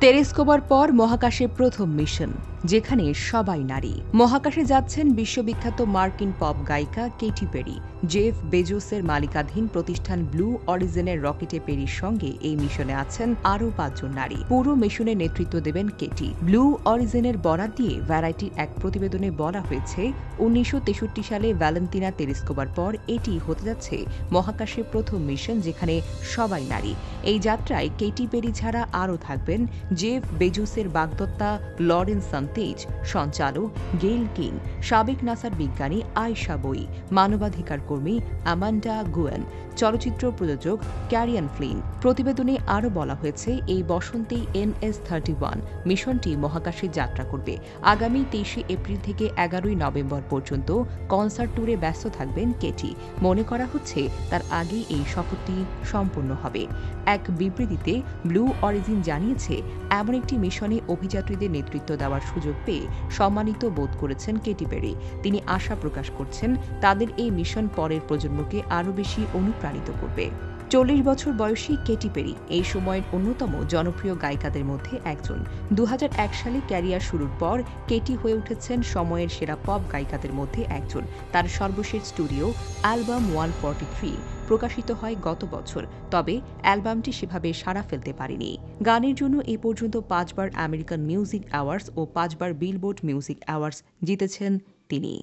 টেলিস্কোপের পর মহাকাশে প্রথম মিশন, যেখানে সবাই নারী। মহাকাশে যাচ্ছেন বিশ্ববিখ্যাত মার্কিন পপ গায়িকা কেটি পেরি। জেফ বেজোসের মালিকাধীন প্রতিষ্ঠান ব্লু অরিজিনের রকেটে পেরির সঙ্গে এই মিশনে আছেন আরও ৫ জন নারী। পুরো মিশনের নেতৃত্ব দেবেন কেটি। ব্লু অরিজিনের বরাত দিয়ে ভ্যারাইটির এক প্রতিবেদনে বলা হয়েছে, ১৯৬৩ সালে ভ্যালেন্টিনা টেলিস্কোপের পর এটি হতে যাচ্ছে মহাকাশে প্রথম মিশন, যেখানে সবাই নারী। এই যাত্রায় কেটি পেরি ছাড়া আরও থাকবেন জেফ বেজোসের বাগদত্তা লরেন সান্তেজ, সঞ্চালক গেইল কিং, সাবেক নাসার বিজ্ঞানী আয়েশা বই, মানবাধিকার কর্মী অ্যামান্ডা গুয়েন, চলচ্চিত্র প্রযোজক ক্যারিয়ান ফ্লিন। প্রতিবেদনে আরও বলা হয়েছে, এই বসন্তেই NS-31 মিশনটি মহাকাশে যাত্রা করবে। আগামী ২৩ এপ্রিল থেকে ১১ নভেম্বর পর্যন্ত কনসার্ট ট্যুরে ব্যস্ত থাকবেন কেটি। মনে করা হচ্ছে তার আগেই এই সফরটি সম্পূর্ণ হবে। এক বিবৃতিতে ব্লু অরিজিন জানিয়েছে, এমন একটি মিশনে অভিযাত্রীদের নেতৃত্ব দেওয়ার সুযোগ পেয়ে সম্মানিত বোধ করেছেন কেটি পেরি। তিনি আশা প্রকাশ করছেন, তাদের এই মিশন পরের প্রজন্মকে আরও বেশি অনুপ্রাণিত করবে। ৪০ বছর বয়সী কেটি পেরি এই সময়ের অন্যতম জনপ্রিয় গায়িকাদের মধ্যে একজন। ২০০১ সালে ক্যারিয়ার শুরুর পর কেটি হয়ে উঠেছেন সময়ের সেরা পপ গায়িকাদের মধ্যে একজন। তার সর্বশেষ স্টুডিও অ্যালবাম 143 প্রকাশিত হয় গত বছর, তবে অ্যালবামটি সেভাবে সাড়া ফেলতে পারেনি। গানের জন্য এ পর্যন্ত ৫ বার আমেরিকান মিউজিক অ্যাওয়ার্ডস ও ৫ বার বিলবোর্ড মিউজিক অ্যাওয়ার্ডস জিতেছেন তিনি।